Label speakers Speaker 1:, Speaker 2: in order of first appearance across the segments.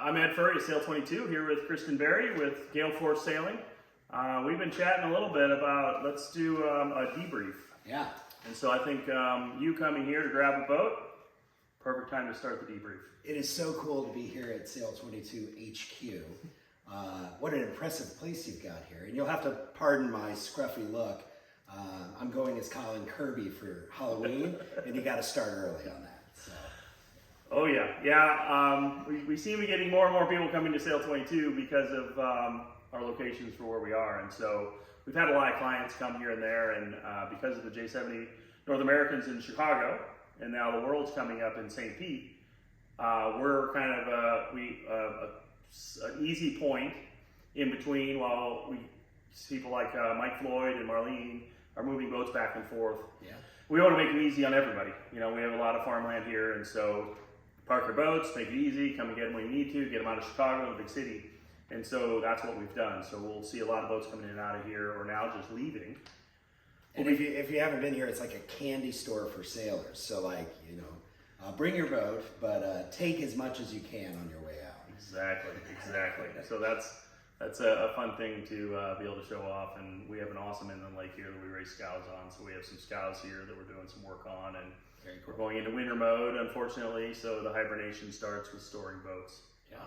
Speaker 1: I'm Ed Furry of Sail22 here with Kristen Berry with Gale Force Sailing. We've been chatting a little bit about let's do a debrief.
Speaker 2: Yeah.
Speaker 1: And so I think you coming here to grab a boat, perfect time to start the debrief.
Speaker 2: It is so cool to be here at Sail22 HQ. What an impressive place you've got here. And you'll have to pardon my scruffy look. I'm going as Colin Kirby for Halloween, and you got to start early on that. So.
Speaker 1: Oh yeah. We seem to be getting more and more people coming to Sail22 because of our locations for where we are, and so we've had a lot of clients come here and there, and because of the J70 North Americans in Chicago, and now the World's coming up in St. Pete, we're kind of an easy point in between while people like Mike Floyd and Marlene are moving boats back and forth.
Speaker 2: Yeah.
Speaker 1: We want to make it easy on everybody. You know, we have a lot of farmland here, and so park your boats, make it easy, come and get them when you need to, get them out of Chicago, the big city. And so that's what we've done. So we'll see a lot of boats coming in and out of here, or now just leaving.
Speaker 2: And if you haven't been here, it's like a candy store for sailors. So like, bring your boat, but take as much as you can on your way out.
Speaker 1: Exactly. So that's a fun thing to be able to show off. And we have an awesome inland lake here that we race scows on. So we have some scows here that we're doing some work on, and
Speaker 2: Very cool.
Speaker 1: we're going into winter mode, unfortunately. So the hibernation starts with storing boats.
Speaker 2: Yeah.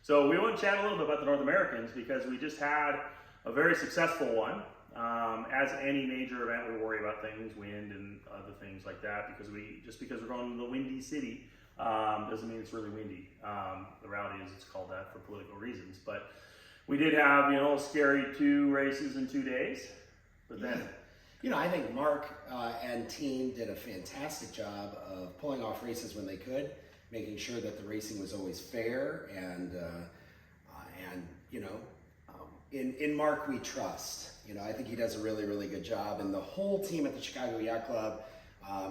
Speaker 1: So we want to chat a little bit about the North Americans because we just had a very successful one. As any major event, we worry about things, wind and other things like that, because we're going to the windy city doesn't mean it's really windy. The reality is it's called that for political reasons. But we did have, scary 2 races in 2 days. But then,
Speaker 2: I think Mark and team did a fantastic job of pulling off races when they could, making sure that the racing was always fair, and in Mark we trust. I think he does a really, really good job, and the whole team at the Chicago Yacht Club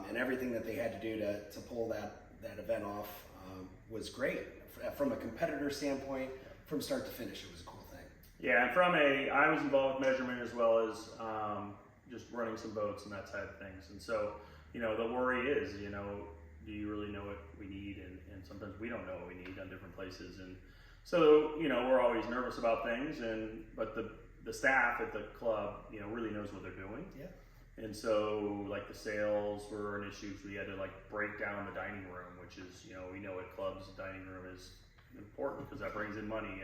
Speaker 2: and everything that they had to do to pull that event off was great. From a competitor standpoint, from start to finish, it was a cool thing.
Speaker 1: Yeah, and I was involved with measurement as well as just running some boats and that type of things. And so, the worry is, do you really know what we need? And sometimes we don't know what we need on different places. And so, we're always nervous about things, but the staff at the club, really knows what they're doing.
Speaker 2: Yeah.
Speaker 1: And so, like, the sales were an issue, so we had to break down the dining room, which is, we know at clubs the dining room is important because that brings in money.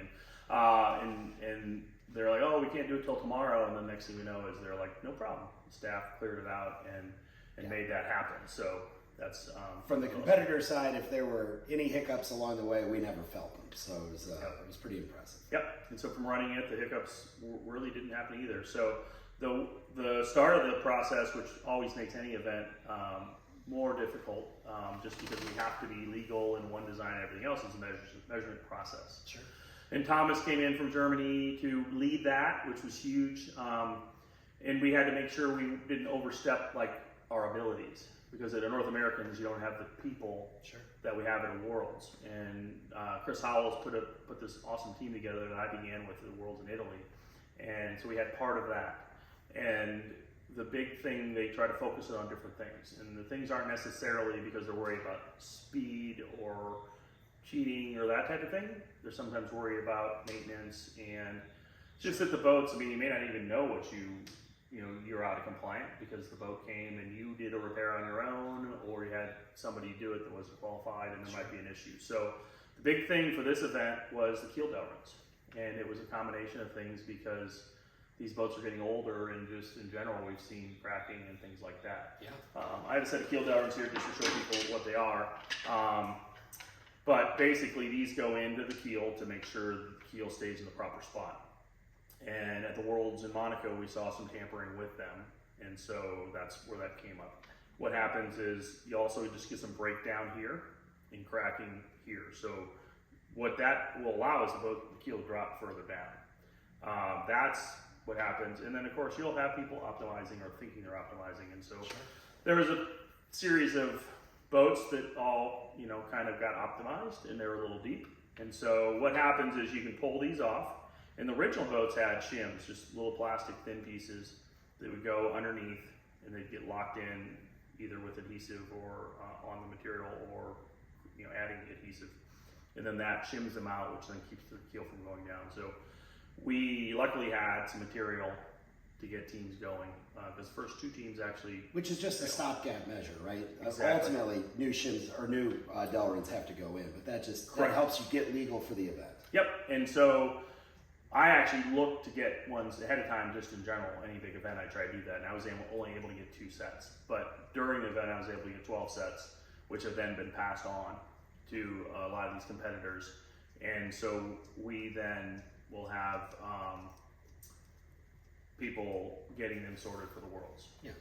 Speaker 1: And they're like, oh, we can't do it till tomorrow. And the next thing we know is they're like, no problem. The staff cleared it out and made that happen. So that's
Speaker 2: from the competitor side. If there were any hiccups along the way, we never felt them. So it was pretty impressive.
Speaker 1: Yep. And so from running it, the hiccups really didn't happen either. So the start of the process, which always makes any event more difficult, just because we have to be legal in one design and everything else, is the measurement process.
Speaker 2: Sure. And
Speaker 1: Thomas came in from Germany to lead that, which was huge. And we had to make sure we didn't overstep our abilities, because at the North Americans, you don't have the people that we have at the Worlds. And Chris Howells put this awesome team together that I began with the Worlds in Italy. And so we had part of that. And the big thing, they try to focus on different things. And the things aren't necessarily because they're worried about speed or cheating or that type of thing. They're sometimes worried about maintenance and just that the boats, you may not even know what you're out of compliant because the boat came and you did a repair on your own, or you had somebody do it that wasn't qualified, and there might be an issue. So the big thing for this event was the keel delrings. And it was a combination of things because these boats are getting older, and just in general, we've seen cracking and things like that.
Speaker 2: Yeah.
Speaker 1: I have a set of keel delrings here just to show people what they are. But basically, these go into the keel to make sure the keel stays in the proper spot. And at the Worlds in Monaco, we saw some tampering with them, and so that's where that came up. What happens is you also just get some breakdown here and cracking here. So what that will allow is the keel to drop further down. That's what happens. And then, of course, you'll have people optimizing or thinking they're optimizing. And so there was a series of boats that all, kind of got optimized, and they were a little deep. And so what happens is you can pull these off. And the original boats had shims, just little plastic thin pieces that would go underneath, and they'd get locked in either with adhesive or on the material, or adding adhesive. and then that shims them out, which then keeps the keel from going down. So we luckily had some material to get teams going, because the first 2 teams actually,
Speaker 2: which is just a stopgap measure, right?
Speaker 1: Exactly.
Speaker 2: Ultimately, new shims or new Delrins have to go in, but that
Speaker 1: Correct.
Speaker 2: helps you get legal for the event.
Speaker 1: Yep. And so I actually looked to get ones ahead of time, just in general. Any big event, I try to do that, and I was only able to get 2 sets. But during the event, I was able to get 12 sets, which have then been passed on to a lot of these competitors. And so we then will have people getting them sorted for the Worlds.
Speaker 2: Yeah.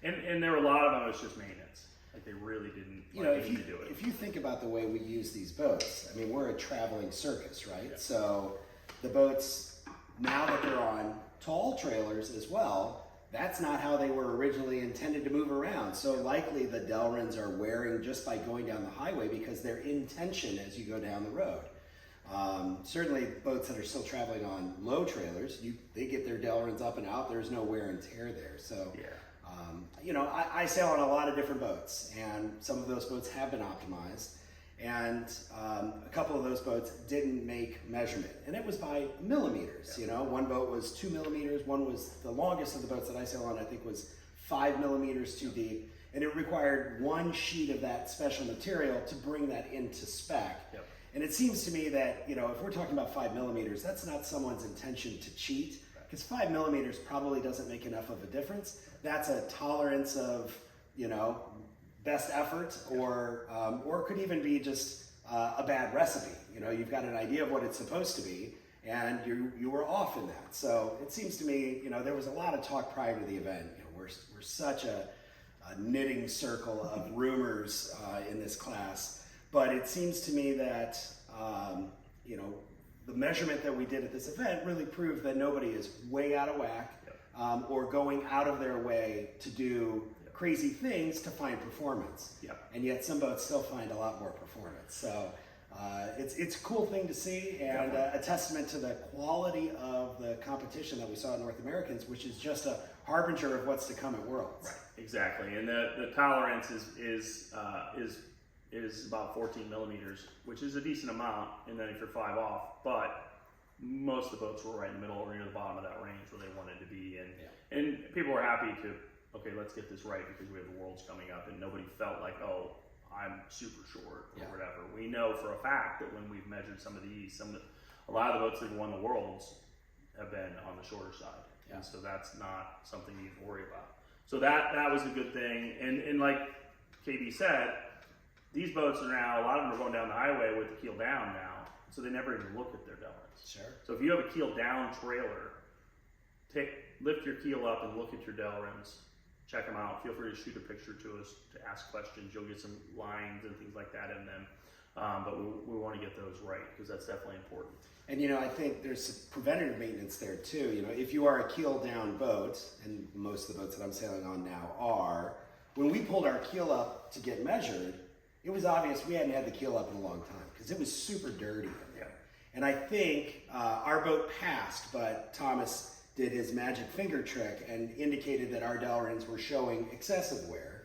Speaker 1: And there were a lot of them, it was just maintenance. Like they really didn't need to do it.
Speaker 2: If you think about the way we use these boats, I mean, we're a traveling circus, right?
Speaker 1: Yeah.
Speaker 2: So the boats, now that they're on tall trailers as well, that's not how they were originally intended to move around. So likely the Delrins are wearing just by going down the highway because they're in tension as you go down the road. Certainly boats that are still traveling on low trailers, they get their Delrins up and out, there's no wear and tear there. So,
Speaker 1: Yeah.
Speaker 2: I sail on a lot of different boats, and some of those boats have been optimized, and a couple of those boats didn't make measurement, and it was by millimeters.
Speaker 1: Yeah.
Speaker 2: One boat was 2 millimeters, one was the longest of the boats that I sail on, I think was 5 millimeters too deep, and it required 1 sheet of that special material to bring that into spec.
Speaker 1: Yep.
Speaker 2: And it seems to me that, if we're talking about 5 millimeters, that's not someone's intention to cheat, because 5 millimeters probably doesn't make enough of a difference. That's a tolerance of, best effort, or it could even be just a bad recipe. You've got an idea of what it's supposed to be, and you were off in that. So it seems to me, there was a lot of talk prior to the event. We're such a knitting circle of rumors in this class, but it seems to me that the measurement that we did at this event really proved that nobody is way out of whack. Or going out of their way to do crazy things to find performance.
Speaker 1: Yep.
Speaker 2: And yet some boats still find a lot more performance. So it's a cool thing to see, and a testament to the quality of the competition that we saw at North Americans, which is just a harbinger of what's to come at Worlds.
Speaker 1: Right. Exactly. And the tolerance is about 14 millimeters, which is a decent amount, and then if you're 5 off, but most of the boats were right in the middle or near the bottom of that range where they wanted to be, and people were happy to, okay, let's get this right because we have the Worlds coming up, and nobody felt like, oh, I'm super short or whatever. We know for a fact that when we've measured some of these, a lot of the boats that have won the Worlds have been on the shorter side, and so that's not something you need to worry about. So that was a good thing, and like KB said, these boats are now, a lot of them are going down the highway with the keel down now, so they never even look at their Delrins.
Speaker 2: Sure.
Speaker 1: So if you have a keel down trailer, lift your keel up and look at your Delrins, check them out. Feel free to shoot a picture to us to ask questions. You'll get some lines and things like that in them. But we want to get those right because that's definitely important.
Speaker 2: And I think there's preventative maintenance there too. If you are a keel down boat, and most of the boats that I'm sailing on now are, when we pulled our keel up to get measured, it was obvious we hadn't had the keel up in a long time because it was super dirty in there. And I think our boat passed, but Thomas did his magic finger trick and indicated that our Delrins were showing excessive wear.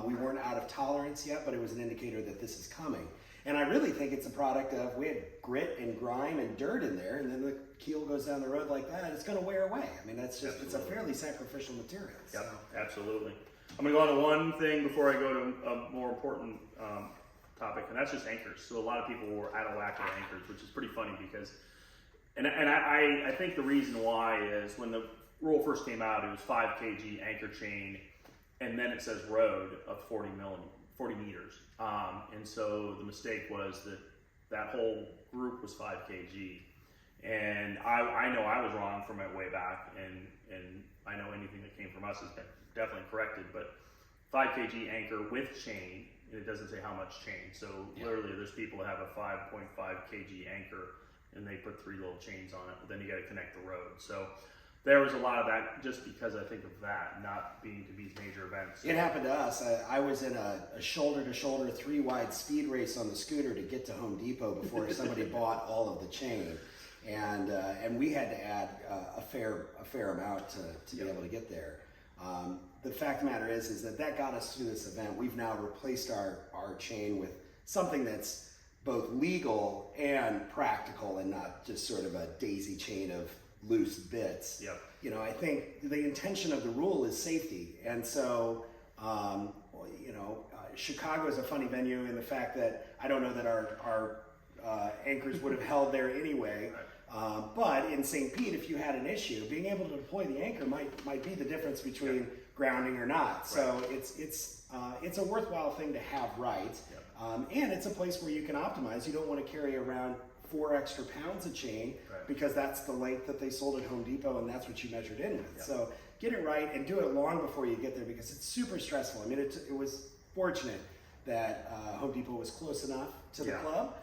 Speaker 2: We weren't out of tolerance yet, but it was an indicator that this is coming. And I really think it's a product of, we had grit and grime and dirt in there, and then the keel goes down the road like that, it's going to wear away. I mean, that's just, it's a fairly sacrificial material.
Speaker 1: Yep,
Speaker 2: so.
Speaker 1: absolutely. I'm going to go on to one thing before I go to a more important topic, and that's just anchors. So a lot of people were out of whack with anchors, which is pretty funny because, and I think the reason why is when the rule first came out, it was 5 kg anchor chain, and then it says road of 40 meters. And so the mistake was that whole group was 5 kg. And I know I was wrong from it way back, and I know anything that came from us has been definitely corrected, but 5 kg anchor with chain, and it doesn't say how much chain. So literally there's people that have a 5.5 kg anchor and they put 3 little chains on it, but then you got to connect the road. So there was a lot of that just because I think of that not being to these major events.
Speaker 2: It happened to us. I was in a shoulder-to-shoulder 3-wide speed race on the scooter to get to Home Depot before somebody bought all of the chain, and we had to add a fair amount to be able to get there. The fact of the matter is that got us through this event. We've now replaced our chain with something that's both legal and practical, and not just sort of a daisy chain of loose bits.
Speaker 1: Yep.
Speaker 2: You know, I think the intention of the rule is safety, and so Chicago is a funny venue in the fact that I don't know that our anchors would have held there anyway.
Speaker 1: Right.
Speaker 2: But in St. Pete, if you had an issue, being able to deploy the anchor might be the difference between grounding or not. So it's a worthwhile thing to have right, and it's a place where you can optimize. You don't want to carry around 4 extra pounds of chain because that's the length that they sold at Home Depot, and that's what you measured in with. So get it right and do it long before you get there, because it's super stressful. I mean, it was fortunate that Home Depot was close enough to the club.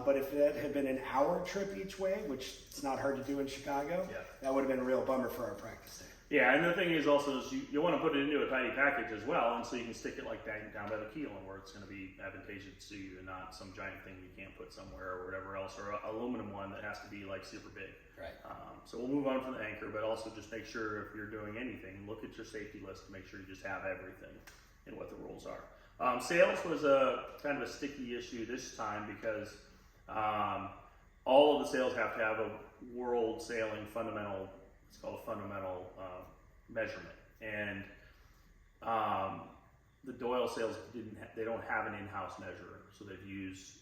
Speaker 2: But if it had been an hour trip each way, which it's not hard to do in Chicago, that would have been a real bummer for our practice day.
Speaker 1: Yeah, and the thing is also is you want to put it into a tiny package as well, and so you can stick it like down by the keel, and where it's going to be advantageous to you, and not some giant thing you can't put somewhere or whatever else, or an aluminum one that has to be like super big.
Speaker 2: Right.
Speaker 1: So we'll move on from the anchor, but also just make sure if you're doing anything, look at your safety list to make sure you just have everything and what the rules are. Sales was a kind of a sticky issue this time because all of the sails have to have a world sailing fundamental. It's called a fundamental measurement, and the Doyle sails they don't have an in-house measurer, so they've used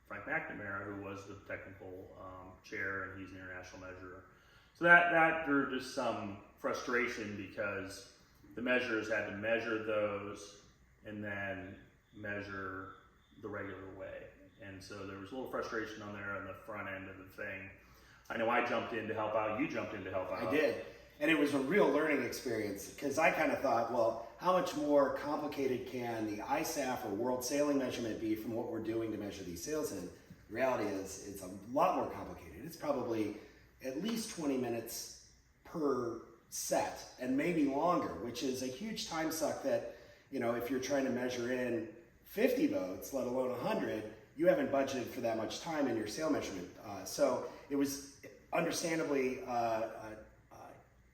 Speaker 1: Frank McNamara, who was the technical chair, and he's the international measurer. So that drew just some frustration because the measurers had to measure those and then measure the regular way, and so there was a little frustration on there on the front end of the thing. I know I jumped in to help out. You jumped in to help out.
Speaker 2: I did. And it was a real learning experience, because I kind of thought, well, how much more complicated can the ISAF or World Sailing measurement be from what we're doing to measure these sails in? The reality is it's a lot more complicated. It's probably at least 20 minutes per set, and maybe longer, which is a huge time suck that, if you're trying to measure in 50 boats, let alone 100, you haven't budgeted for that much time in your sail measurement. So it was understandably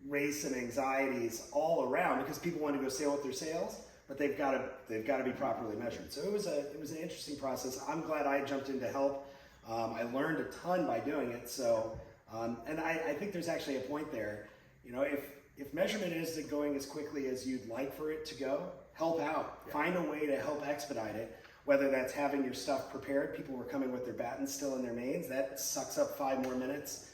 Speaker 2: raised some anxieties all around, because people want to go sail with their sails, but they've got to be properly measured. So it was an interesting process. I'm glad I jumped in to help. I learned a ton by doing it. So and I think there's actually a point there. If measurement isn't going as quickly as you'd like for it to go, help out. Find a way to help expedite it. Whether that's having your stuff prepared, people were coming with their battens still in their mains, that sucks up 5 more minutes.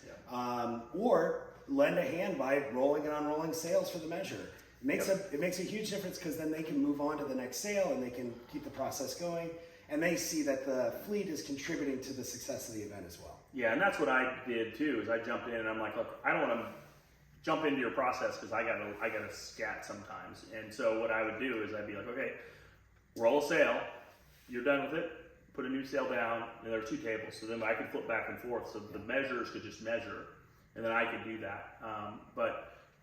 Speaker 2: Or lend a hand by rolling and unrolling sails for the measure. It makes a huge difference, because then they can move on to the next sail and they can keep the process going, and they see that the fleet is contributing to the success of the event as well.
Speaker 1: Yeah, and that's what I did too. Is I jumped in and I'm like, look, I don't want to jump into your process because I gotta scat sometimes. And so what I would do is I'd be like, okay, roll a sail. You're done with it, put a new sail down, and there are 2 tables, so then I could flip back and forth, so the measurers could just measure, and then I could do that.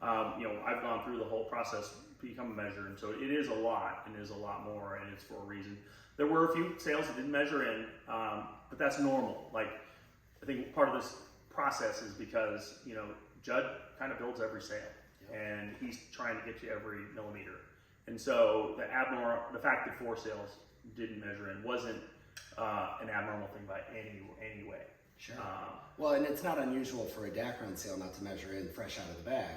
Speaker 1: I've gone through the whole process to become a measurer, and so it is a lot, and it is a lot more, and it's for a reason. There were a few sails that didn't measure in, but that's normal. Like, I think part of this process is because, Judd kind of builds every sail, and he's trying to get you every millimeter. And so the fact that 4 sails didn't measure in wasn't an abnormal thing by any way.
Speaker 2: Sure. Well, and it's not unusual for a Dacron sail not to measure in fresh out of the bag.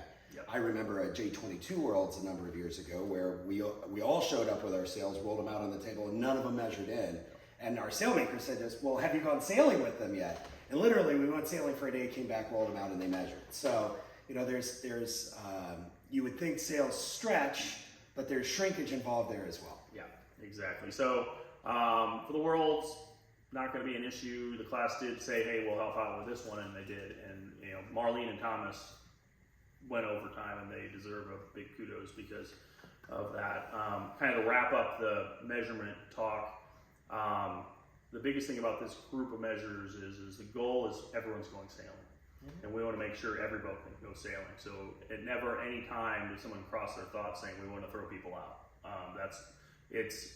Speaker 2: I remember at J22 Worlds a number of years ago where we all showed up with our sails, rolled them out on the table, and none of them measured in. And our sailmaker said to us, well, have you gone sailing with them yet? And literally, we went sailing for a day, came back, rolled them out, and they measured. So, there's you would think sails stretch, but there's shrinkage involved there as well.
Speaker 1: Yeah, exactly. So for the Worlds, not going to be an issue. The class did say, hey, we'll help out with this one, and they did. And Marlene and Thomas went overtime, and they deserve a big kudos because of that. Kind of to wrap up the measurement talk, the biggest thing about this group of measures is the goal is everyone's going sailing. And we want to make sure every boat can go sailing. So at never any time did someone cross their thoughts saying we want to throw people out.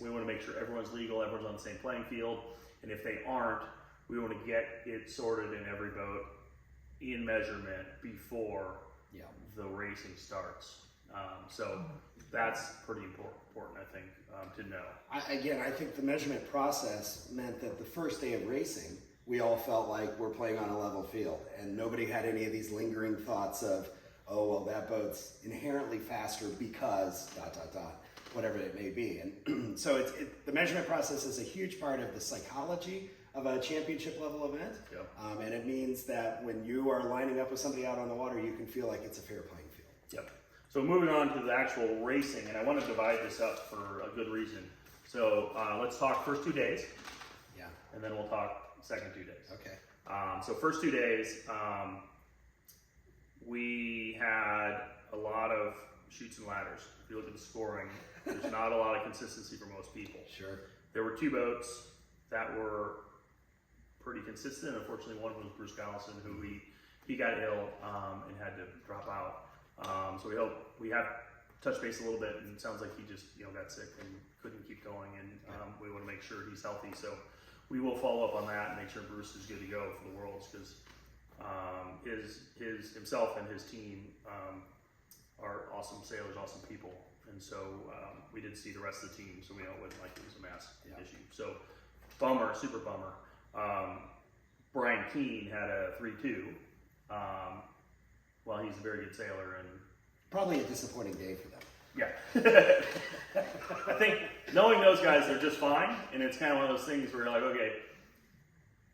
Speaker 1: We want to make sure everyone's legal, everyone's on the same playing field, and if they aren't, we want to get it sorted in every boat in measurement before the racing starts. So that's pretty important, I think, to know.
Speaker 2: I think the measurement process meant that the first day of racing, we all felt like we're playing on a level field, and nobody had any of these lingering thoughts of, oh, well, that boat's inherently faster because ... whatever it may be. And so the measurement process is a huge part of the psychology of a championship level event.
Speaker 1: Yep.
Speaker 2: And it means that when you are lining up with somebody out on the water, you can feel like it's a fair playing field.
Speaker 1: Yep. So moving on to the actual racing, and I want to divide this up for a good reason. So let's talk first 2 days.
Speaker 2: Yeah.
Speaker 1: And then we'll talk second 2 days.
Speaker 2: Okay.
Speaker 1: So first 2 days, we had a lot of chutes and ladders. If you look at the scoring, there's not a lot of consistency for most people.
Speaker 2: Sure.
Speaker 1: There were 2 boats that were pretty consistent. Unfortunately, one was Bruce Gallison, who he got ill and had to drop out. So we have touched base a little bit, and it sounds like he just got sick and couldn't keep going. And we want to make sure he's healthy. So we will follow up on that and make sure Bruce is good to go for the Worlds, because himself and his team are awesome sailors, awesome people. And so we did see the rest of the team, so we know it wasn't like it was a massive issue. So bummer, super bummer. Brian Keane had a 3-2. Well, he's a very good sailor, and
Speaker 2: probably a disappointing day for them.
Speaker 1: Yeah. I think knowing those guys, they're just fine, and it's kind of one of those things where you're like, okay,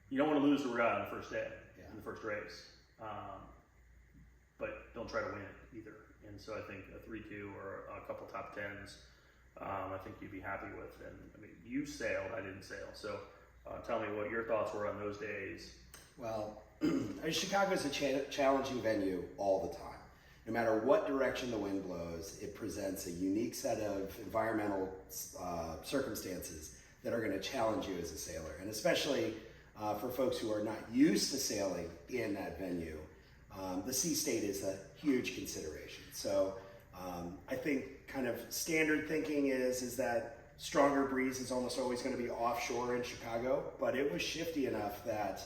Speaker 1: you don't want to lose the regatta on the first day, in the first race, but don't try to win it either. And so I think a 3-2 or a couple top 10s, I think you'd be happy with. And I mean, you sailed, I didn't sail, so tell me what your thoughts were on those days.
Speaker 2: Well, Chicago is a challenging venue all the time. No matter what direction the wind blows, it presents a unique set of environmental circumstances that are going to challenge you as a sailor. And especially for folks who are not used to sailing in that venue, the sea state is a huge consideration. So I think kind of standard thinking is that stronger breeze is almost always going to be offshore in Chicago, but it was shifty enough that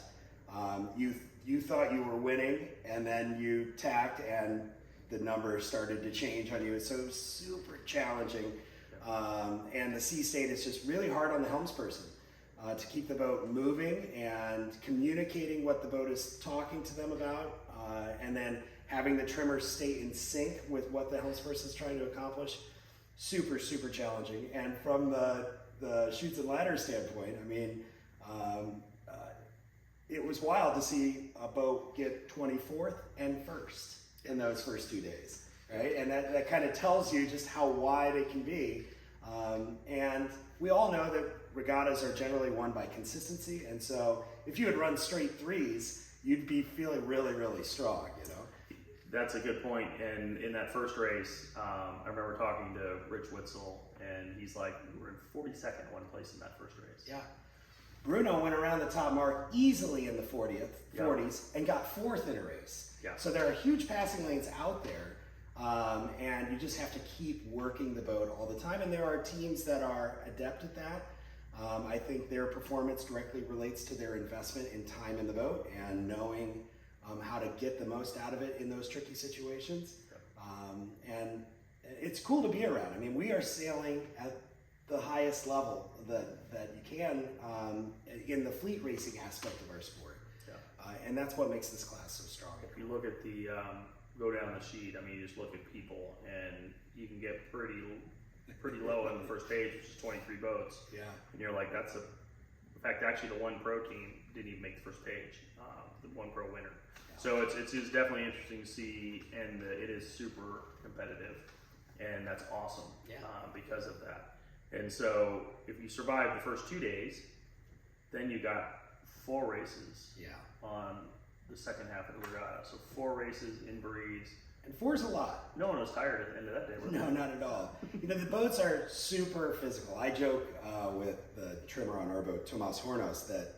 Speaker 2: you thought you were winning, and then you tacked and the numbers started to change on you. So it was super challenging. And the sea state is just really hard on the helmsperson to keep the boat moving and communicating what the boat is talking to them about, and then having the trimmers stay in sync with what the helmsperson is trying to accomplish. Super, super challenging. And from the chutes and ladders standpoint, I mean, it was wild to see a boat get 24th and 1st in those first 2 days, right? And that kind of tells you just how wide it can be. And we all know that regattas are generally won by consistency. And so if you had run straight 3s, you'd be feeling really, really strong,
Speaker 1: That's a good point. And in that first race, I remember talking to Rich Witzel, and he's like, we were in 42nd one place in that first race.
Speaker 2: Yeah. Bruno went around the top mark easily in the 40s and got 4th in a race.
Speaker 1: Yeah.
Speaker 2: So there are huge passing lanes out there, and you just have to keep working the boat all the time. And there are teams that are adept at that. I think their performance directly relates to their investment in time in the boat and knowing how to get the most out of it in those tricky situations. And it's cool to be around. I mean, we are sailing at the highest level that you can in the fleet racing aspect of our sport. And that's what makes this class so strong.
Speaker 1: If you look at the, go down the sheet, I mean, you just look at people, and you can get pretty low on the first page, which is 23 boats.
Speaker 2: Yeah.
Speaker 1: And you're like, in fact, actually the one pro team didn't even make the first page, the one pro winner. Yeah. So it's definitely interesting to see, and it is super competitive, and that's awesome because of that. And so if you survive the first 2 days, then you got 4 races on the second half of the regatta. So 4 races in breeze.
Speaker 2: And 4's a lot.
Speaker 1: No one was tired at the end of that day, was
Speaker 2: No, not at all. The boats are super physical. I joke with the trimmer on our boat, Tomas Hornos, that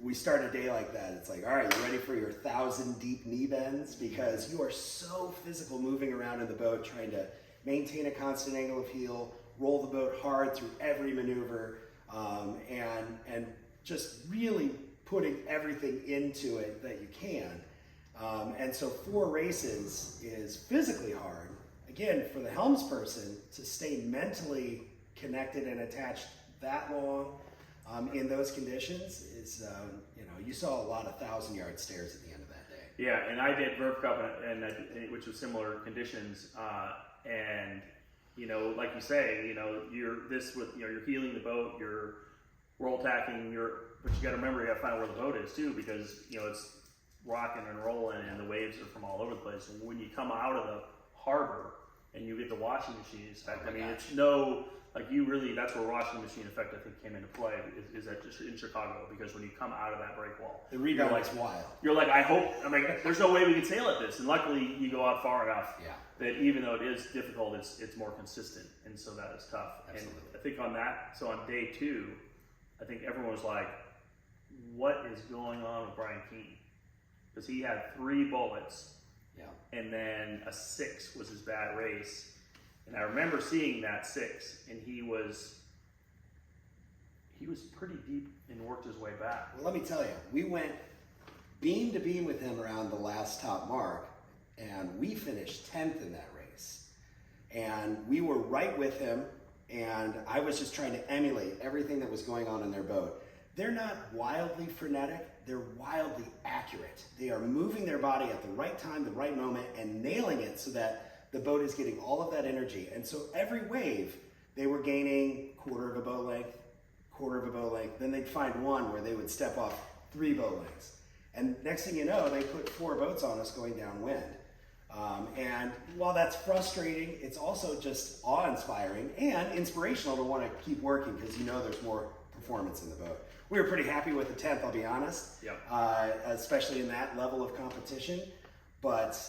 Speaker 2: we start a day like that. It's like, all right, you ready for your 1,000 deep knee bends? Because you are so physical moving around in the boat, trying to maintain a constant angle of heel, roll the boat hard through every maneuver, and just really putting everything into it that you can. And so 4 races is physically hard. again, for the helms person to stay mentally connected and attached that long in those conditions is, you saw a lot of 1,000-yard stares at the end of that day.
Speaker 1: Yeah, and I did Verve Cup, which was similar conditions, and like you say, you're heeling the boat, you're roll tacking, but you got to remember you got to find where the boat is too, because it's rocking and rolling, and the waves are from all over the place. And when you come out of the harbor and you get the washing machine effect, it's that's where washing machine effect I think came into play, is that just in Chicago, because when you come out of that break wall,
Speaker 2: the rebound is wild.
Speaker 1: You're like, there's no way we can sail at this, and luckily you go out far enough that even though it is difficult, it's more consistent, and so that is tough.
Speaker 2: Absolutely.
Speaker 1: And I think on day 2, I think everyone was like, what is going on with Brian Keane? Because he had 3 bullets, and then a 6 was his bad race. And I remember seeing that 6, and he was pretty deep and worked his way back.
Speaker 2: Well, let me tell you, we went beam to beam with him around the last top mark, and we finished 10th in that race. And we were right with him, and I was just trying to emulate everything that was going on in their boat. They're not wildly frenetic, they're wildly accurate. They are moving their body at the right time, the right moment, and nailing it so that the boat is getting all of that energy. And so every wave, they were gaining quarter of a boat length, then they'd find one where they would step off 3 boat lengths. And next thing you know, they put 4 boats on us going downwind. And while that's frustrating, it's also just awe-inspiring and inspirational to want to keep working, because there's more performance in the boat. We were pretty happy with the 10th, I'll be honest, especially in that level of competition. But,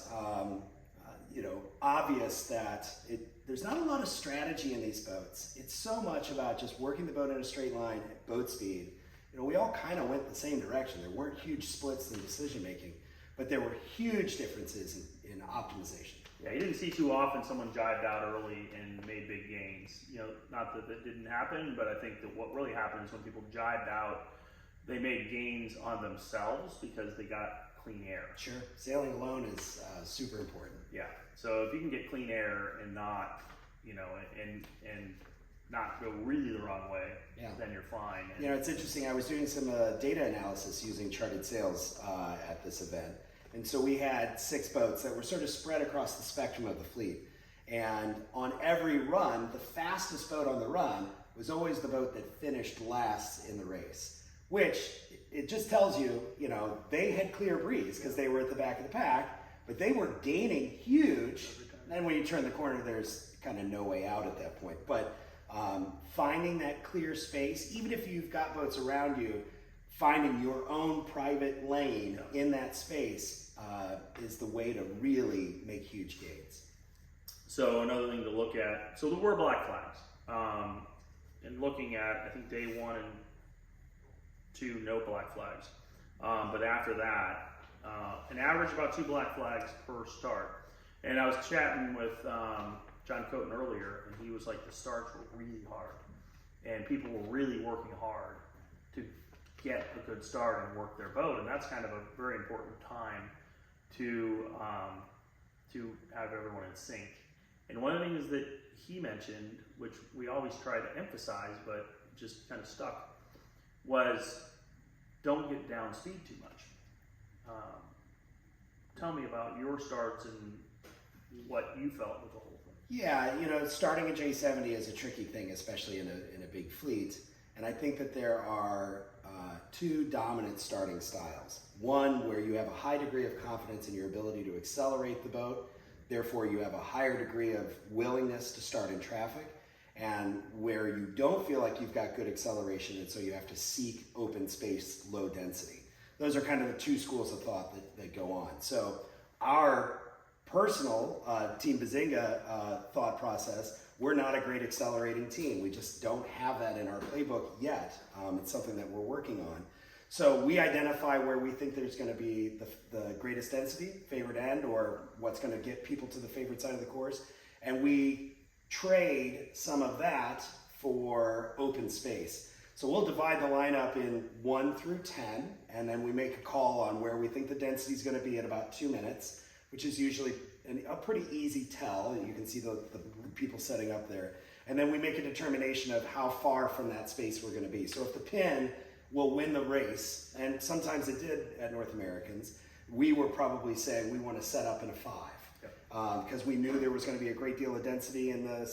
Speaker 2: obvious that there's not a lot of strategy in these boats. It's so much about just working the boat in a straight line at boat speed. We all kind of went the same direction. There weren't huge splits in decision making, but there were huge differences in optimization.
Speaker 1: Yeah, you didn't see too often someone jived out early and made big gains. Not that that didn't happen, but I think that what really happened is when people jived out, they made gains on themselves because they got clean air.
Speaker 2: Sure, sailing alone is super important.
Speaker 1: Yeah, so if you can get clean air and not, and not go really the wrong way, then you're fine. And
Speaker 2: it's interesting. I was doing some data analysis using charted sails at this event. And so we had 6 boats that were sort of spread across the spectrum of the fleet. And on every run, the fastest boat on the run was always the boat that finished last in the race, which it just tells you, they had clear breeze because they were at the back of the pack, but they were gaining huge. And then when you turn the corner, there's kind of no way out at that point. But finding that clear space, even if you've got boats around you, finding your own private lane in that space is the way to really make huge gains.
Speaker 1: So another thing to look at, so there were black flags. And looking at, I think day 1 and 2, no black flags. But after that, an average about 2 black flags per start. And I was chatting with John Coton earlier, and he was like, the starts were really hard. And people were really working hard to get a good start and work their boat. And that's kind of a very important time to have everyone in sync. And one of the things that he mentioned, which we always try to emphasize, but just kind of stuck, was don't get down speed too much. Tell me about your starts and what you felt with the whole thing.
Speaker 2: Yeah, starting a J70 is a tricky thing, especially in a big fleet. And I think that there are 2 dominant starting styles. One where you have a high degree of confidence in your ability to accelerate the boat, therefore you have a higher degree of willingness to start in traffic, and where you don't feel like you've got good acceleration, and so you have to seek open space, low density. Those are kind of the 2 schools of thought that go on. So our personal Team Bazinga thought process, we're not a great accelerating team. We just don't have that in our playbook yet. It's something that we're working on. So we identify where we think there's going to be the greatest density, favored end, or what's going to get people to the favorite side of the course. And we trade some of that for open space. So we'll divide the lineup in 1 through 10, and then we make a call on where we think the density is going to be at about 2 minutes. which is usually a pretty easy tell. You can see the people setting up there. And then we make a determination of how far from that space we're going to be. So if the pin will win the race, and sometimes it did at North Americans, we were probably saying we want to set up in a 5. Because we knew there was going to be a great deal of density in the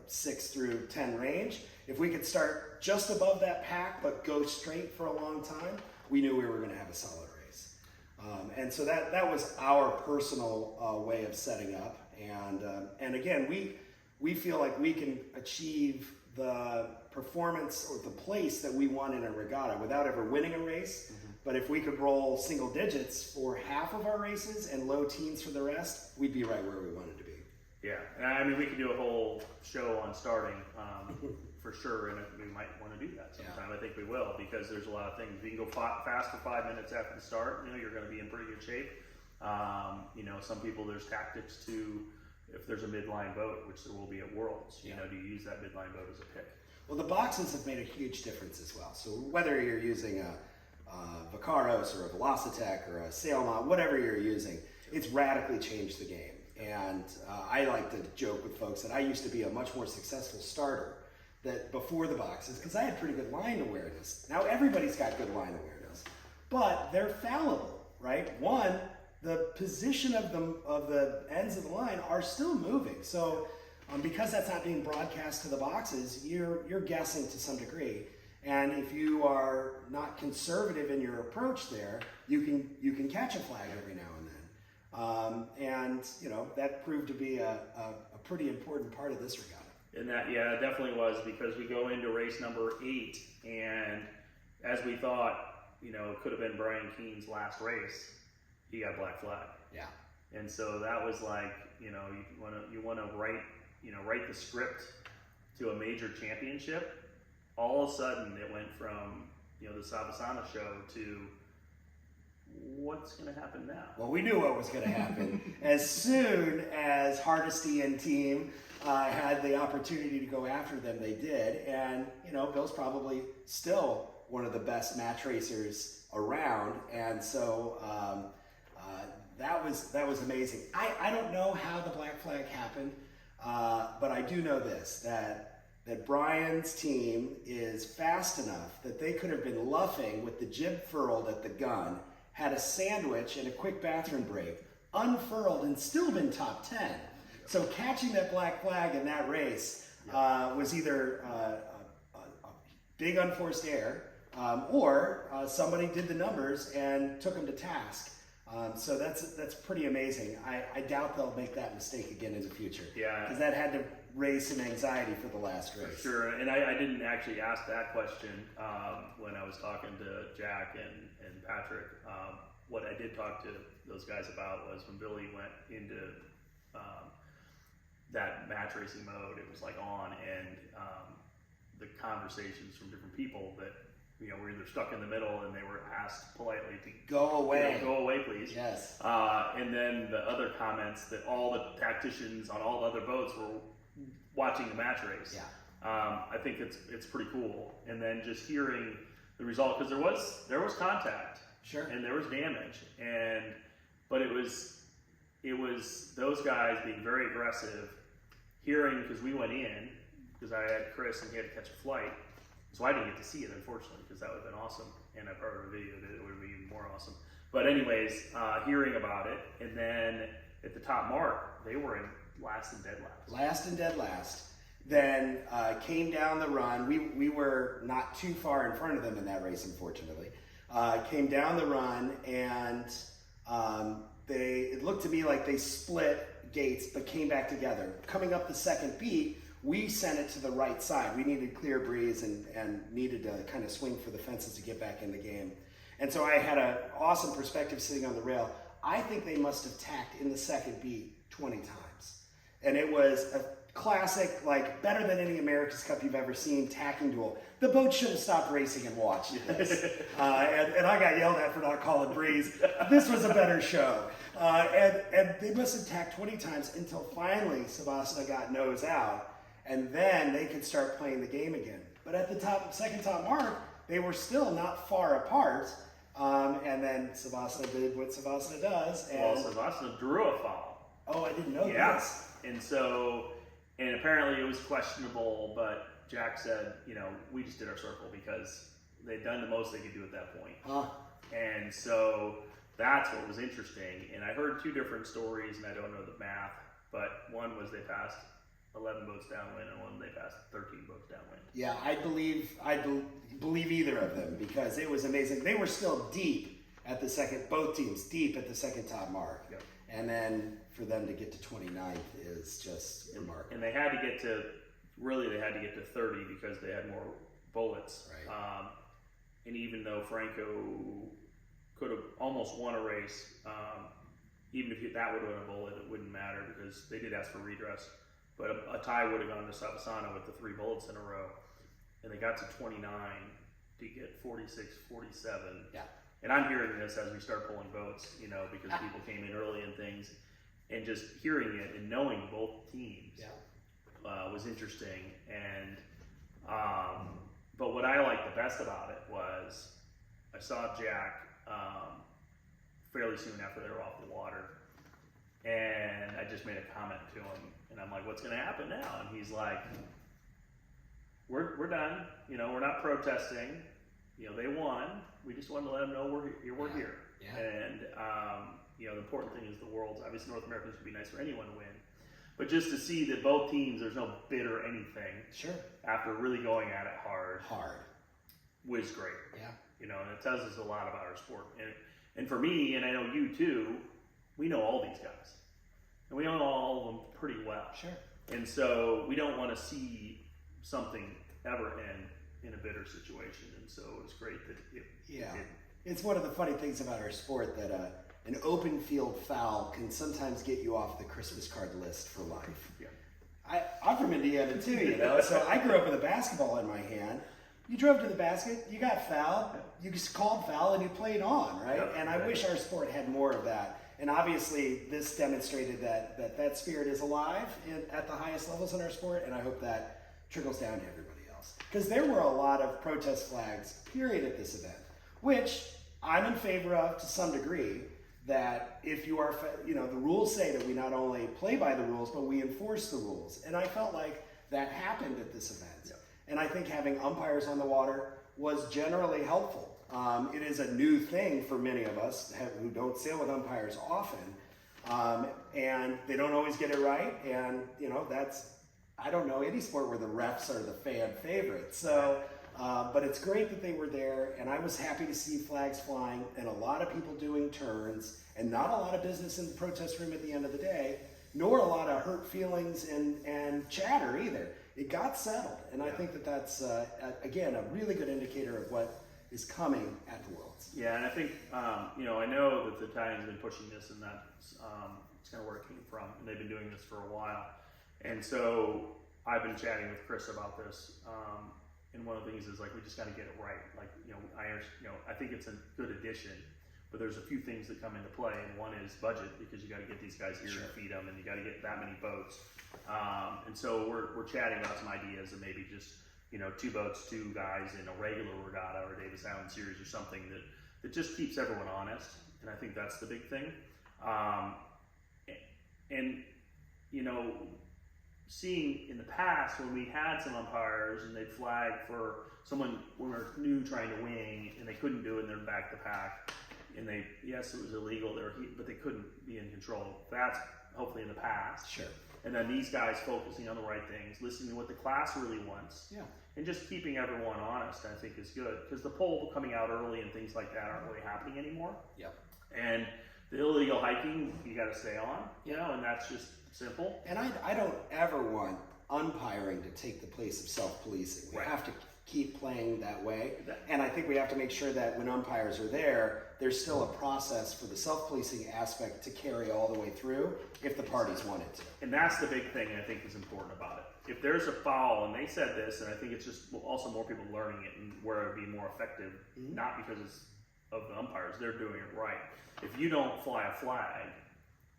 Speaker 2: 6 through 10 range. If we could start just above that pack but go straight for a long time, we knew we were going to have a solid race. And so that was our personal way of setting up. And again, we feel like we can achieve the performance or the place that we want in a regatta without ever winning a race. But if we could roll single digits for half of our races and low teens for the rest, we'd be right where we wanted to be.
Speaker 1: Yeah, and I mean, we could do a whole show on starting for sure, and we might want to do that sometime. I think we will, because there's a lot of things. If you can go fast for 5 minutes after the start, you're going to be in pretty good shape. Some people, there's tactics to, if there's a midline boat, which there will be at Worlds, do you use that midline boat as a pick?
Speaker 2: Well, the boxes have made a huge difference as well. So whether you're using a Vacaros or a Velocitech or a Sailmont, whatever you're using, it's radically changed the game. And I like to joke with folks that I used to be a much more successful starter that before the boxes, because I had pretty good line awareness. Now everybody's got good line awareness, but they're fallible, right? One, the position of the ends of the line are still moving. So because that's not being broadcast to the boxes, you're guessing to some degree. And if you are not conservative in your approach there, you can catch a flag every now and then. That proved to be a pretty important part of this regatta.
Speaker 1: And that, yeah, it definitely was, because we go into race number 8, and as we thought, it could have been Brian Keene's last race, he got black flag.
Speaker 2: Yeah. And
Speaker 1: so that was like, you want to write the script to a major championship. All of a sudden, it went from the Savasana show to what's going to happen now?
Speaker 2: Well, we knew what was going to happen. As soon as Hardesty and team had the opportunity to go after them, they did. And, Bill's probably still one of the best match racers around. And so that was amazing. I don't know how the black flag happened, but I do know this, that Brian's team is fast enough that they could have been luffing with the jib furled at the gun, had a sandwich and a quick bathroom break, unfurled, and still been top 10. So catching that black flag in that race was either a big unforced error or somebody did the numbers and took them to task. So that's pretty amazing. I doubt they'll make that mistake again in the future.
Speaker 1: Yeah.
Speaker 2: Because that had to raise some anxiety for the last race.
Speaker 1: For sure. And I didn't actually ask that question when I was talking to Jack and Patrick. What I did talk to those guys about was when Billy went into that match racing mode, it was like on, and the conversations from different people that were either stuck in the middle and they were asked politely to
Speaker 2: go away.
Speaker 1: Go away, please.
Speaker 2: Yes.
Speaker 1: And then the other comments that all the tacticians on all the other boats were watching the match race.
Speaker 2: Yeah.
Speaker 1: I think it's pretty cool. And then just hearing the result, because there was contact.
Speaker 2: Sure.
Speaker 1: And there was damage, but it was those guys being very aggressive. Hearing, because we went in, because I had Chris and he had to catch a flight, so I didn't get to see it, unfortunately, because that would have been awesome. And I part of a video that it would be even more awesome. But anyways, hearing about it, and then at the top mark, they were in last and dead last.
Speaker 2: Last and dead last. Then came down the run. We were not too far in front of them in that race, unfortunately. Came down the run, and it looked to me like they split gates but came back together. Coming up the second beat, we sent it to the right side. We needed clear breeze and needed to kind of swing for the fences to get back in the game. And so I had an awesome perspective sitting on the rail. I think they must have tacked in the second beat 20 times. And it was a classic, like better than any America's Cup you've ever seen, tacking duel. The boat should have stopped racing and watched this. And I got yelled at for not calling breeze. This was a better show. And they must have tacked 20 times until finally Savasana got nose out. And then they could start playing the game again. But at the second top mark, they were still not far apart. And then Savasana did what Savasana does. And,
Speaker 1: Well, Savasana drew a foul.
Speaker 2: oh, I didn't know this.
Speaker 1: And so, and apparently it was questionable, but Jack said, you know, we just did our circle because they'd done the most they could do at that point.
Speaker 2: Huh.
Speaker 1: And so that's what was interesting. And I heard two different stories, and I don't know the math, but one was they passed 11 boats downwind, and one they passed 13 boats downwind.
Speaker 2: Yeah, I believe either of them because it was amazing. They were still deep at the second, both teams deep at the second top mark.
Speaker 1: Yep.
Speaker 2: And then for them to get to 29th is just remarkable.
Speaker 1: And they had to get to, really they had to get to 30 because they had more bullets.
Speaker 2: Right.
Speaker 1: And even though Franco could have almost won a race, even if that would have been a bullet, it wouldn't matter because they did ask for redress. But a tie would have gone to Savasana with the 3 bullets in a row. And they got to 29 to get 46, 47.
Speaker 2: Yeah.
Speaker 1: And I'm hearing this as we start pulling boats, you know, because people came in early and things. And just hearing it and knowing both teams was interesting. And but what I liked the best about it was I saw Jack fairly soon after they were off the water. And I just made a comment to him, and I'm like, "What's going to happen now?" And he's like, "We're done. You know, we're not protesting. You know, they won. We just wanted to let them know we're here."
Speaker 2: Yeah.
Speaker 1: And you know, the important thing is the world's obviously North Americans would be nice for anyone to win, but just to see that both teams, there's no bitter anything.
Speaker 2: Sure.
Speaker 1: After really going at it hard was great.
Speaker 2: Yeah.
Speaker 1: You know, and it tells us a lot about our sport. And for me, and I know you too, we know all these guys. And we know all of them pretty well.
Speaker 2: Sure.
Speaker 1: And so we don't want to see something ever end in a bitter situation. And so it was great that it didn't.
Speaker 2: It's one of the funny things about our sport that an open field foul can sometimes get you off the Christmas card list for life.
Speaker 1: Yeah.
Speaker 2: I'm from Indiana too, you know, so I grew up with a basketball in my hand. You drove to the basket, you got fouled, you just called foul and you played on, right?
Speaker 1: Yep.
Speaker 2: And I wish our sport had more of that. And obviously this demonstrated that spirit is alive at the highest levels in our sport, and I hope that trickles down to everybody else. Because there were a lot of protest flags, period, at this event, which I'm in favor of to some degree, that if you are, you know, the rules say that we not only play by the rules, but we enforce the rules. And I felt like that happened at this event.
Speaker 1: Yep.
Speaker 2: And I think having umpires on the water was generally helpful. It is a new thing for many of us who don't sail with umpires often, and they don't always get it right. And you know, I don't know any sport where the refs are the fan favorites. So, but it's great that they were there, and I was happy to see flags flying and a lot of people doing turns, and not a lot of business in the protest room at the end of the day, nor a lot of hurt feelings and chatter either. It got settled, and I think that's again a really good indicator of what is coming at the Worlds.
Speaker 1: Yeah, and I think, you know, I know that the Italians have been pushing this, and that's it's kind of where it came from, and they've been doing this for a while. And so I've been chatting with Chris about this, and one of the things is, like, we just got to get it right. Like, you know, I think it's a good addition, but there's a few things that come into play, and one is budget, because you got to get these guys here and feed them, and you got to get that many boats. And so we're chatting about some ideas, and maybe just, you know, 2 boats, 2 guys in a regular regatta or Davis Island Series or something that just keeps everyone honest. And I think that's the big thing. And, you know, seeing in the past when we had some umpires and they'd flag for someone when we're new trying to wing and they couldn't do it and they're back to pack. And yes, it was illegal, but they couldn't be in control. That's hopefully in the past.
Speaker 2: Sure.
Speaker 1: And then these guys focusing on the right things, listening to what the class really wants, and just keeping everyone honest, I think is good. Because the poll coming out early and things like that aren't really happening anymore.
Speaker 2: Yep.
Speaker 1: And the illegal hiking, you got to stay on, you know, and that's just simple.
Speaker 2: And I don't ever want umpiring to take the place of self-policing. We have to keep playing that way. And I think we have to make sure that when umpires are there, there's still a process for the self-policing aspect to carry all the way through if the parties want it to.
Speaker 1: And that's the big thing I think is important about it. If there's a foul, and they said this, and I think it's just also more people learning it and where it would be more effective, not because it's of the umpires, they're doing it right. If you don't fly a flag,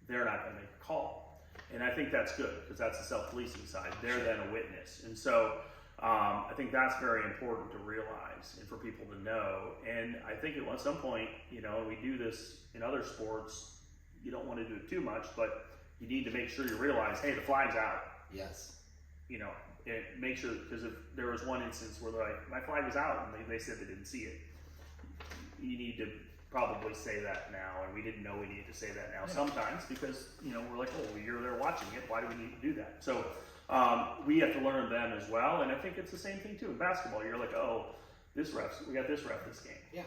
Speaker 1: they're not going to make a call. And I think that's good, because that's the self-policing side. They're then a witness. And so I think that's very important to realize and for people to know. And I think at some point, you know, we do this in other sports, you don't want to do it too much, but you need to make sure you realize, hey, the flag's out.
Speaker 2: Yes.
Speaker 1: You know, and make sure, because if there was one instance where they're like, my flag is out, and they said they didn't see it, you need to probably say that now, and we didn't know we needed to say that now sometimes, because, you know, we're like, oh, well, you're there watching it, why do we need to do that? So we have to learn them as well, and I think it's the same thing too in basketball. You're like, oh, we got this ref this game.
Speaker 2: Yeah.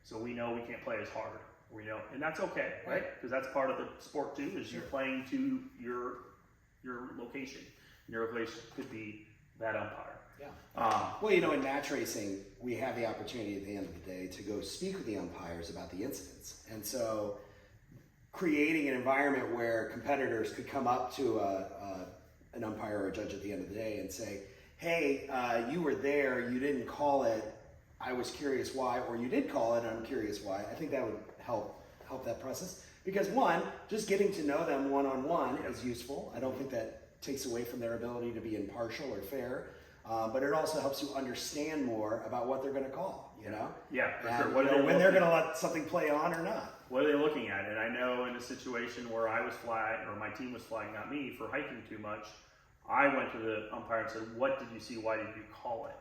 Speaker 1: So we know we can't play as hard. We know, and that's okay, right? Because that's part of the sport too, is you're playing to your location. Your location could be that umpire.
Speaker 2: Yeah. Well, you know, in match racing, we have the opportunity at the end of the day to go speak with the umpires about the incidents. And so creating an environment where competitors could come up to an umpire or a judge at the end of the day and say, hey, you were there, you didn't call it, I was curious why, or you did call it, I'm curious why. I think that would help that process. Because one, just getting to know them one-on-one is useful. I don't think that takes away from their ability to be impartial or fair, but it also helps you understand more about what they're going to call, you know?
Speaker 1: Yeah, for
Speaker 2: and,
Speaker 1: sure.
Speaker 2: What when they're going to let something play on or not.
Speaker 1: What are they looking at? And I know in a situation where I was flagged, or my team was flagged, not me, for hiking too much, I went to the umpire and said, what did you see? Why did you call it?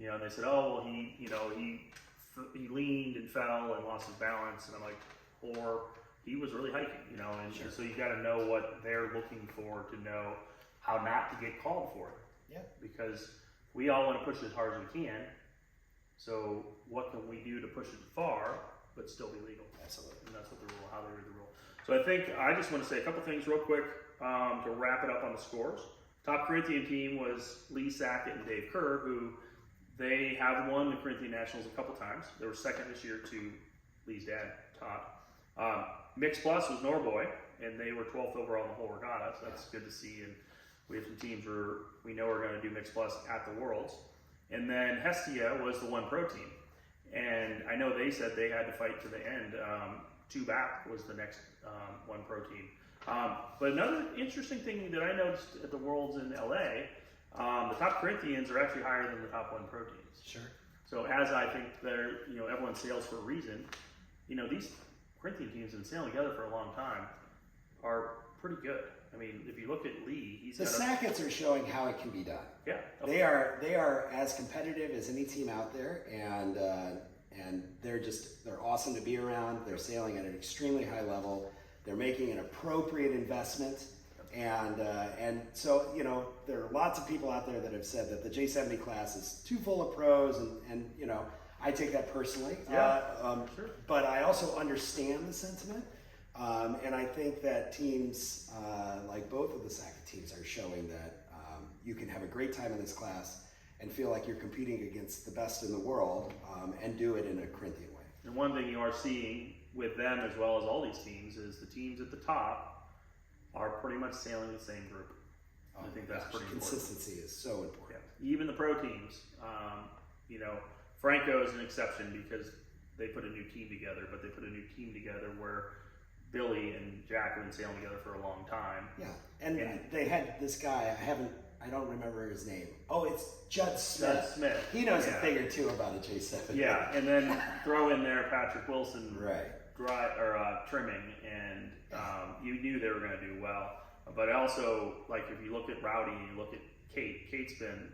Speaker 1: You know, and they said, oh, well, he leaned and fell and lost his balance. And I'm like, or he was really hiking, you know, and so you got to know what they're looking for to know how not to get called for it.
Speaker 2: Yeah.
Speaker 1: Because we all want to push it as hard as we can. So what can we do to push it far, but still be legal?
Speaker 2: Absolutely.
Speaker 1: And that's what the rule, how they read the rule. So I think I just want to say a couple things real quick to wrap it up on the scores. Top Corinthian team was Lee Sackett and Dave Kerr, who they have won the Corinthian Nationals a couple times. They were second this year to Lee's dad, Todd. Mixed Plus was Norboy, and they were 12th overall in the whole regatta, so that's good to see. And we have some teams where we know we're going to do Mixed Plus at the Worlds. And then Hestia was the one pro team. And I know they said they had to fight to the end. Two back was the next one pro team. But another interesting thing that I noticed at the Worlds in LA, the top Corinthians are actually higher than the top one pro teams.
Speaker 2: Sure.
Speaker 1: So as I think they're, you know, everyone sails for a reason, you know, these Corinthian teams have been sailing together for a long time are pretty good. I mean, if you look at Lee,
Speaker 2: the Sackets are showing how it can be done.
Speaker 1: Yeah. Okay.
Speaker 2: They are as competitive as any team out there, and they're awesome to be around. They're sailing at an extremely high level. They're making an appropriate investment, and so, you know, there are lots of people out there that have said that the J70 class is too full of pros, and you know, I take that personally.
Speaker 1: Yeah, sure.
Speaker 2: But I also understand the sentiment, and I think that teams like both of the Sackett teams are showing that you can have a great time in this class and feel like you're competing against the best in the world, and do it in a Corinthian way.
Speaker 1: And one thing you are seeing with them, as well as all these teams, is the teams at the top are pretty much sailing the same group.
Speaker 2: Oh,
Speaker 1: I think that's pretty important.
Speaker 2: Consistency is so important.
Speaker 1: Yeah. Even the pro teams, you know, Franco is an exception because they put a new team together, but they put a new team together where Billy and Jack have been sailing together for a long time.
Speaker 2: Yeah, and they had this guy, I don't remember his name. Oh, it's Judd Smith.
Speaker 1: Judd Smith.
Speaker 2: He knows a thing or two about a J7.
Speaker 1: Yeah, and then throw in there Patrick Wilson,
Speaker 2: right?
Speaker 1: Trimming, and you knew they were going to do well. But also, like if you look at Rowdy and you look at Kate, Kate's been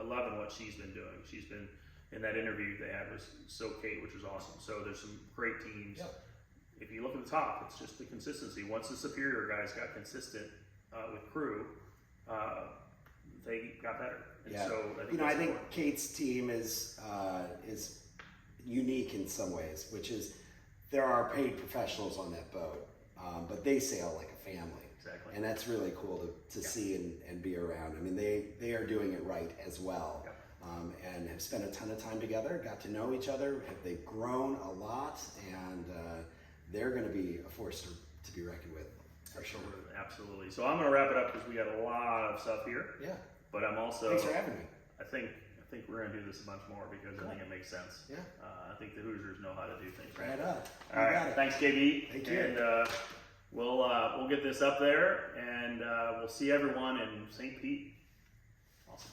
Speaker 1: loving what she's been doing. She's been in that interview they had was Kate, which was awesome. So there's some great teams. Yep. If you look at the top, it's just the consistency. Once the superior guys got consistent with crew, they got better. And so I think
Speaker 2: Kate's team is unique in some ways, which is there are paid professionals on that boat, but they sail like a family.
Speaker 1: Exactly.
Speaker 2: And that's really cool to see and be around. I mean, they are doing it right as well.
Speaker 1: Yep.
Speaker 2: And have spent a ton of time together, got to know each other. They've grown a lot, and they're going to be a force to be reckoned with, for sure.
Speaker 1: Absolutely. So I'm going to wrap it up because we got a lot of stuff here.
Speaker 2: Yeah.
Speaker 1: But I'm also.
Speaker 2: Thanks for having me.
Speaker 1: I think we're going to do this a bunch more because I think it makes sense.
Speaker 2: Yeah.
Speaker 1: I think the Hoosiers know how to do things.
Speaker 2: Right up.
Speaker 1: All right. Thanks, KB.
Speaker 2: Thank you.
Speaker 1: And we'll get this up there, and we'll see everyone in St. Pete. Awesome.